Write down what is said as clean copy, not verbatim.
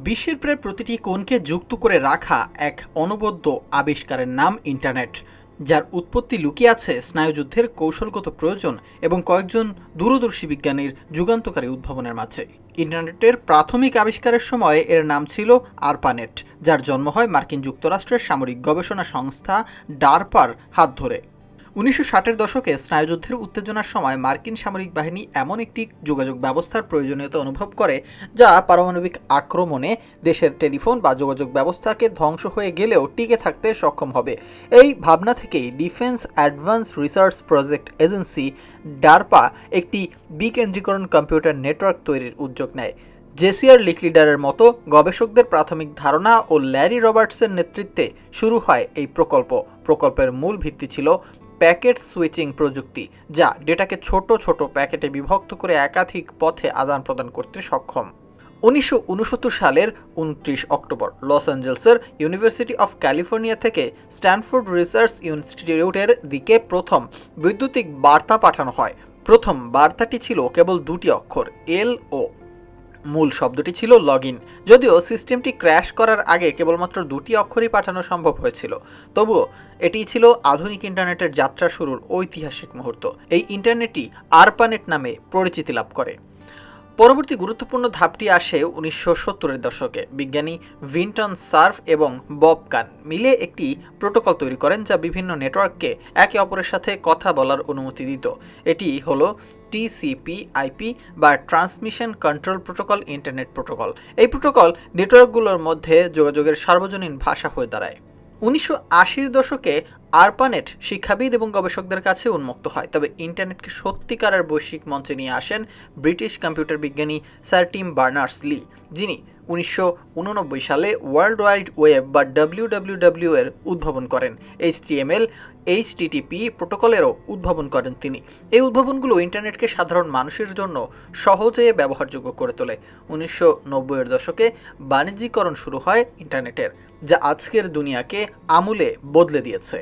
বিশ্বের প্রায় প্রতিটি কোণকে যুক্ত করে রাখা এক অনবদ্য আবিষ্কারের নাম ইন্টারনেট, যার উৎপত্তি লুকিয়ে আছে স্নায়ুযুদ্ধের কৌশলগত প্রয়োজন এবং কয়েকজন দূরদর্শী বিজ্ঞানীর যুগান্তকারী উদ্ভাবনের মাঝে। ইন্টারনেটের প্রাথমিক আবিষ্কারের সময় এর নাম ছিল আরপানেট, যার জন্ম হয় মার্কিন যুক্তরাষ্ট্রের সামরিক গবেষণা সংস্থা ডারপার হাত ধরে। 1960-এর দশকে স্নায়ুযুদ্ধের উত্তেজনার সময় মার্কিন সামরিক বাহিনী এমন একটি যোগাযোগ ব্যবস্থার প্রয়োজনীয়তা অনুভব করে যা পারমাণবিক আক্রমণে দেশের টেলিফোন বা যোগাযোগ ব্যবস্থাকে ধ্বংস হয়ে গেলেও টিকে থাকতে সক্ষম হবে। এই ভাবনা থেকেই Defense Advanced Research Project Agency DARPA একটি বিকেন্দ্রীকরণ কম্পিউটার নেটওয়ার্ক তৈরির উদ্যোগ নেয়। জেসিআর লিকলিডারের মতো গবেষকদের প্রাথমিক ধারণা ও ল্যারি রবার্টসের নেতৃত্বে শুরু হয় এই প্রকল্পের মূল ভিত্তি ছিল প্যাকেট সুইচিং প্রযুক্তি, যা ডেটাকে ছোট ছোট প্যাকেটে বিভক্ত করে একাধিক পথে আদান প্রদান করতে সক্ষম। 1969 সালের 29 অক্টোবর লস অ্যাঞ্জেলসের ইউনিভার্সিটি অফ ক্যালিফোর্নিয়া থেকে স্ট্যানফোর্ড রিসার্চ ইনস্টিটিউটের দিকে প্রথম বৈদ্যুতিক বার্তা পাঠানো হয়। প্রথম বার্তাটি ছিল কেবল 2টি অক্ষর, LO। মূল শব্দটি ছিল লগ ইন। যদিও সিস্টেমটি ক্র্যাশ করার আগে কেবলমাত্র 2টি অক্ষরই পাঠানো সম্ভব হয়েছিল, তবুও এটি ছিল আধুনিক ইন্টারনেটের যাত্রা শুরুর ঐতিহাসিক মুহূর্ত। এই ইন্টারনেটই আরপানেট নামে পরিচিতি লাভ করে। পরবর্তী গুরুত্বপূর্ণ ধাপটি আসে 1970-এর দশকে। বিজ্ঞানী ভিনটন সার্ফ এবং বব কান মিলে একটি প্রোটোকল তৈরি করেন যা বিভিন্ন নেটওয়ার্ককে একে অপরের সাথে কথা বলার অনুমতি দিত। এটি হলো TCP/IP বা transmission control protocol internet protocol. এই প্রোটোকল নেটওয়ার্কগুলোর মধ্যে যোগাযোগের সার্বজনীন ভাষা হয়ে দাঁড়ায়। 1980-র দশকে আরপানেট শিক্ষাবিদ এবং গবেষকদের কাছে উন্মুক্ত হয়, তবে ইন্টারনেটকে সত্যিকারের বৈশ্বিক মঞ্চে নিয়ে আসেন ব্রিটিশ কম্পিউটার বিজ্ঞানী স্যার টিম বার্নার্স-লি, যিনি 1989 সালে ওয়ার্ল্ড ওয়াইড ওয়েব বা WWW এর উদ্ভাবন করেন। HTML HTTP প্রোটোকলেরও উদ্ভাবন করেন তিনি। এই উদ্ভাবনগুলো ইন্টারনেটকে সাধারণ মানুষের জন্য সহজে ব্যবহারযোগ্য করে তোলে। 1990-এর দশকে বাণিজ্যিকরণ শুরু হয় ইন্টারনেটের, যা আজকের দুনিয়াকে আমূলে বদলে দিয়েছে।